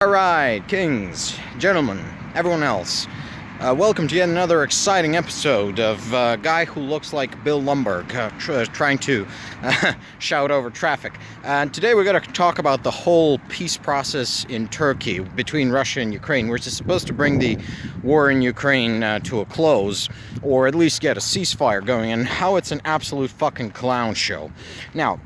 Alright, kings, gentlemen, everyone else. Welcome to yet another exciting episode of a guy who looks like Bill Lumbergh trying to shout over traffic. And today we're going to talk about the whole peace process in Turkey between Russia and Ukraine, which is supposed to bring the war in Ukraine to a close, or at least get a ceasefire going, and how it's an absolute fucking clown show. Now,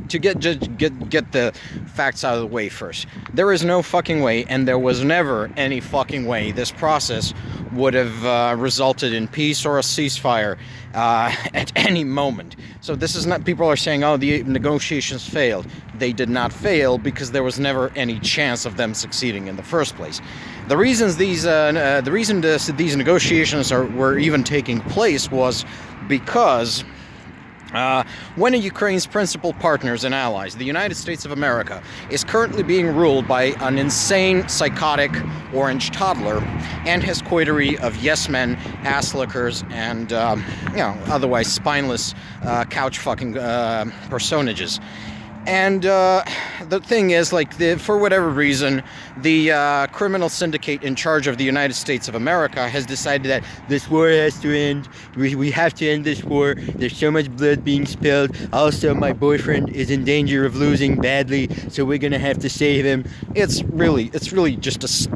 to get the facts out of the way first, there is no fucking way, and there was never any fucking way this process would have resulted in peace or a ceasefire at any moment. So this is not, people are saying, oh, the negotiations failed. They did not fail because there was never any chance of them succeeding in the first place. The reason these negotiations were even taking place was because one of Ukraine's principal partners and allies, the United States of America, is currently being ruled by an insane, psychotic orange toddler and his coterie of yes-men, ass-lickers, and, otherwise spineless couch-fucking personages. And the thing is, for whatever reason, the criminal syndicate in charge of the United States of America has decided that this war has to end. We have to end this war. There's so much blood being spilled. Also, my boyfriend is in danger of losing badly, so we're gonna have to save him. It's really just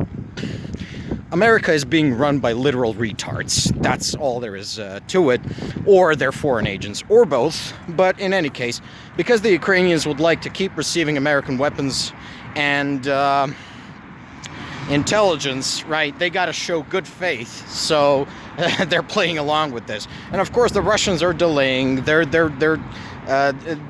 America is being run by literal retards. That's all there is to it. Or they're foreign agents, or both. But in any case, because the Ukrainians would like to keep receiving American weapons and intelligence, right, they got to show good faith. So they're playing along with this. And of course, the Russians are delaying.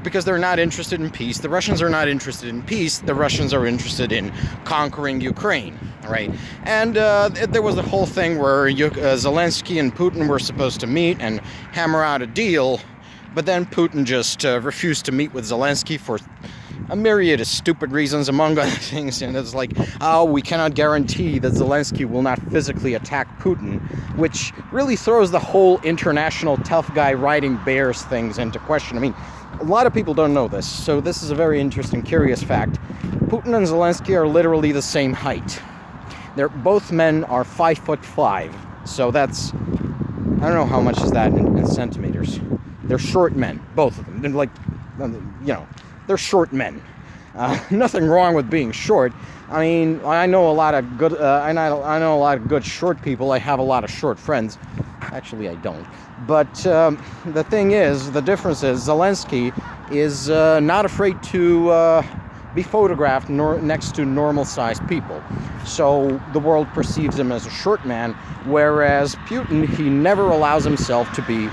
Because they're not interested in peace. The Russians are not interested in peace. The Russians are interested in conquering Ukraine, right? And there was the whole thing where Zelensky and Putin were supposed to meet and hammer out a deal, but then Putin just refused to meet with Zelensky for a myriad of stupid reasons, among other things. And it's like, oh, we cannot guarantee that Zelensky will not physically attack Putin, which really throws the whole international tough guy riding bears things into question. I mean, a lot of people don't know this, so this is a very interesting, curious fact. Putin and Zelensky are literally the same height. Both men are 5'5", so that's, I don't know how much is that in centimeters. They're short men, both of them. They're like, they're short men. Nothing wrong with being short. I mean, I know a lot of good. I know a lot of good short people. I have a lot of short friends. Actually, I don't. But the thing is, the difference is Zelensky is not afraid to be photographed next to normal-sized people. So the world perceives him as a short man, whereas Putin, he never allows himself to be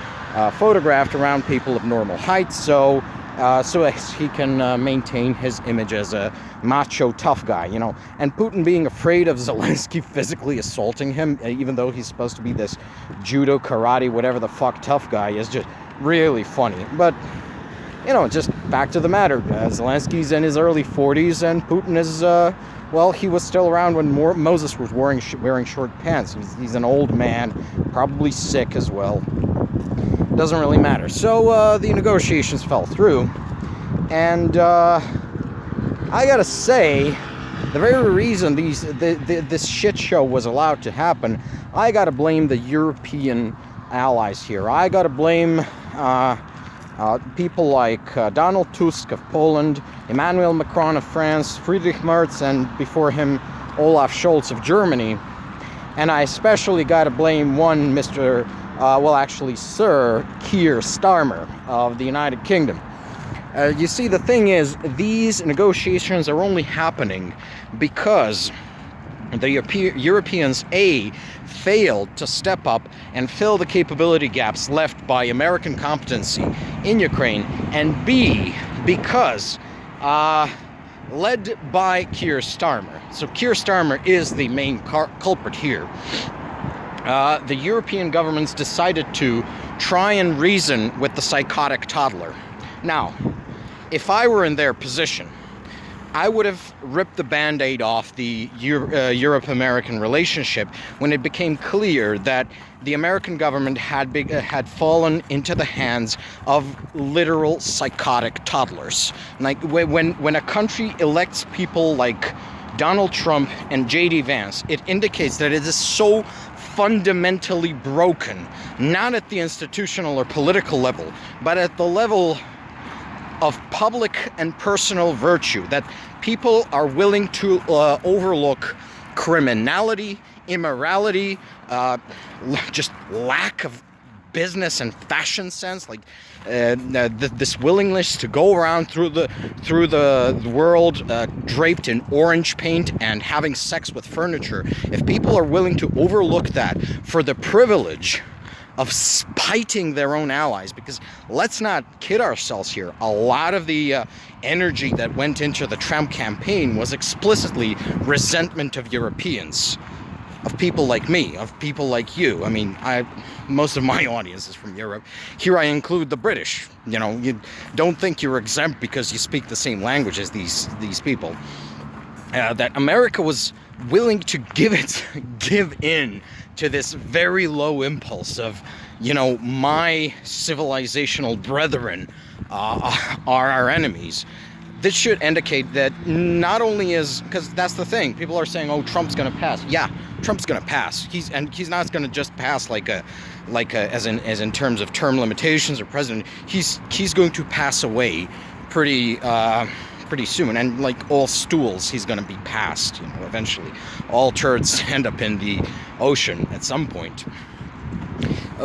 photographed around people of normal height. So as he can maintain his image as a macho tough guy, And Putin being afraid of Zelensky physically assaulting him, even though he's supposed to be this judo, karate, whatever the fuck tough guy, is just really funny. But, just back to the matter. Zelensky's in his early 40s, and Putin is, he was still around when Moses was wearing short pants. He's an old man, probably sick as well. Doesn't really matter. So the negotiations fell through, and I gotta say, the very reason this shit show was allowed to happen, I gotta blame the European allies here. I gotta blame people like Donald Tusk of Poland, Emmanuel Macron of France, Friedrich Merz, and before him Olaf Scholz of Germany. And I especially gotta blame one Sir Keir Starmer of the United Kingdom. You see, the thing is, these negotiations are only happening because the Europeans, A, failed to step up and fill the capability gaps left by American competency in Ukraine, and B, because led by Keir Starmer. So Keir Starmer is the main culprit here. The European governments decided to try and reason with the psychotic toddler. Now, if I were in their position, I would have ripped the Band-Aid off the Europe-American relationship when it became clear that the American government had fallen into the hands of literal psychotic toddlers. Like when a country elects people like Donald Trump and J.D. Vance, it indicates that it is so fundamentally broken, not at the institutional or political level, but at the level of public and personal virtue, that people are willing to overlook criminality, immorality, just lack of business and fashion sense, like this willingness to go around through the world draped in orange paint and having sex with furniture. If people are willing to overlook that for the privilege of spiting their own allies, because let's not kid ourselves here, a lot of the energy that went into the Trump campaign was explicitly resentment of Europeans, of people like me, of people like you. I mean, most of my audience is from Europe. Here I include the British. You know, you don't think you're exempt because you speak the same language as these people. That America was willing to give in to this very low impulse of, you know, my civilizational brethren are our enemies. This should indicate that not only is, because that's the thing, people are saying, oh, Trump's going to pass. Yeah, Trump's going to pass. He's not going to just pass as in terms of term limitations or president. He's going to pass away pretty soon, and like all stools, he's going to be passed, you know, eventually. All turds end up in the ocean at some point.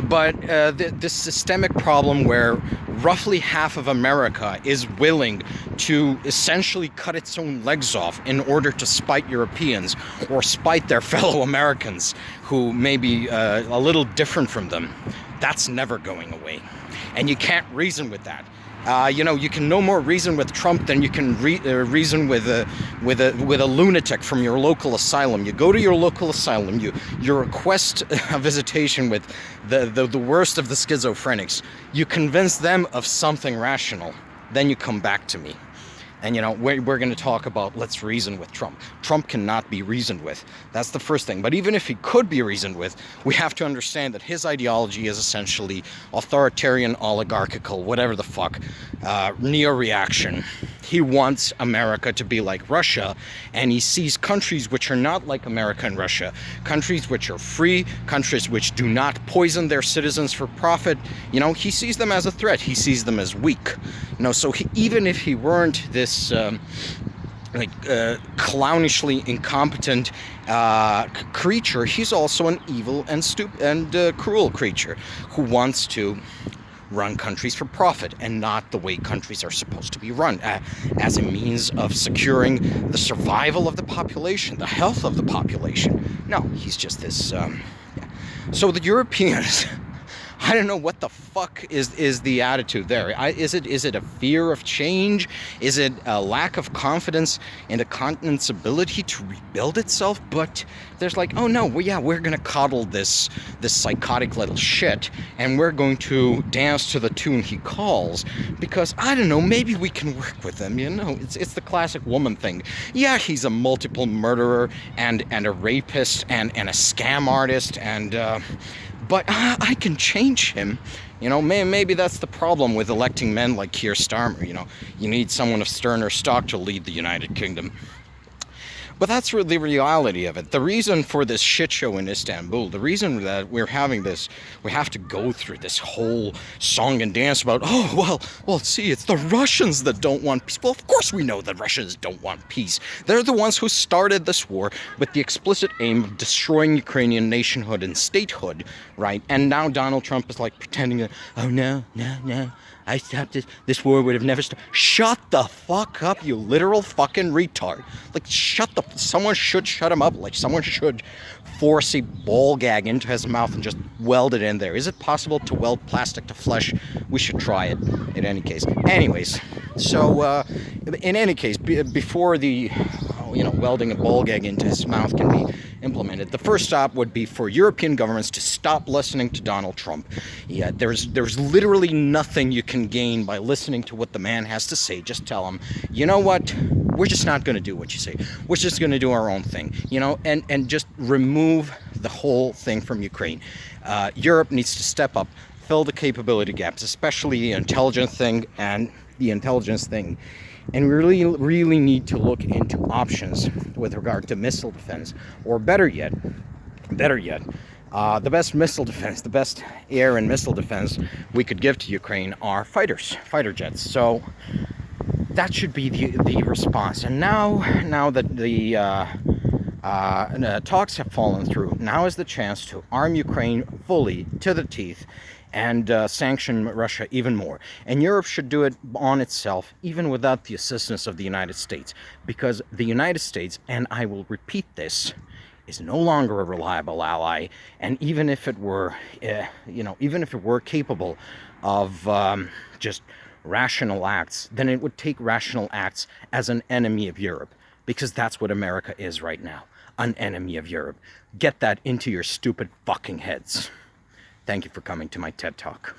But this systemic problem where roughly half of America is willing to essentially cut its own legs off in order to spite Europeans or spite their fellow Americans who may be a little different from them, that's never going away. And you can't reason with that. You know, you can no more reason with Trump than you can reason with a lunatic from your local asylum. You go to your local asylum, you request a visitation with the worst of the schizophrenics. You convince them of something rational, then you come back to me. And, you know, we're going to talk about, let's reason with Trump. Trump cannot be reasoned with. That's the first thing. But even if he could be reasoned with, we have to understand that his ideology is essentially authoritarian, oligarchical, whatever the fuck, neo-reaction. He wants America to be like Russia, and he sees countries which are not like America and Russia, countries which are free, countries which do not poison their citizens for profit. You know, he sees them as a threat. He sees them as weak. You know, so even if he weren't this clownishly incompetent creature, he's also an evil and stupid and cruel creature who wants to run countries for profit and not the way countries are supposed to be run, as a means of securing the survival of the population, the health of the population. No, he's just this. So the Europeans, I don't know what the fuck is the attitude there. Is it a fear of change? Is it a lack of confidence in the continent's ability to rebuild itself? But there's like, oh no, we're gonna coddle this psychotic little shit, and we're going to dance to the tune he calls, because I don't know, maybe we can work with him. You know, it's the classic woman thing. Yeah, he's a multiple murderer and a rapist and a scam artist but I can change him. You know, maybe that's the problem with electing men like Keir Starmer. You know, you need someone of sterner stock to lead the United Kingdom. But that's really the reality of it. The reason for this shit show in Istanbul, the reason that we're having this, we have to go through this whole song and dance about, oh, well, see, it's the Russians that don't want peace. Well, of course we know the Russians don't want peace. They're the ones who started this war with the explicit aim of destroying Ukrainian nationhood and statehood, right? And now Donald Trump is like pretending that, oh, no, I stopped this war would have never started. Shut the fuck up, you literal fucking retard. Like, someone should shut him up. Like, someone should force a ball gag into his mouth and just weld it in there. Is it possible to weld plastic to flesh? We should try it, in any case. Anyways, so, in any case, before the, welding a ball gag into his mouth can be implemented, the first stop would be for European governments to stop listening to Donald Trump. Yeah, there's literally nothing you can gain by listening to what the man has to say. Just tell him, you know what, we're just not going to do what you say. We're just going to do our own thing, and just remove the whole thing from Ukraine. Europe needs to step up, fill the capability gaps, especially the intelligence thing, and the intelligence thing And we really need to look into options with regard to missile defense, or better yet, the best missile defense, the best air and missile defense we could give to Ukraine are fighter jets. So that should be the response. And now that the talks have fallen through, now is the chance to arm Ukraine fully to the teeth and sanction Russia even more. And Europe should do it on itself, even without the assistance of the United States, because the United States, and I will repeat this, is no longer a reliable ally. And even if it were, even if it were capable of just rational acts, then it would take rational acts as an enemy of Europe, because that's what America is right now, an enemy of Europe. Get that into your stupid fucking heads. Thank you for coming to my TED Talk.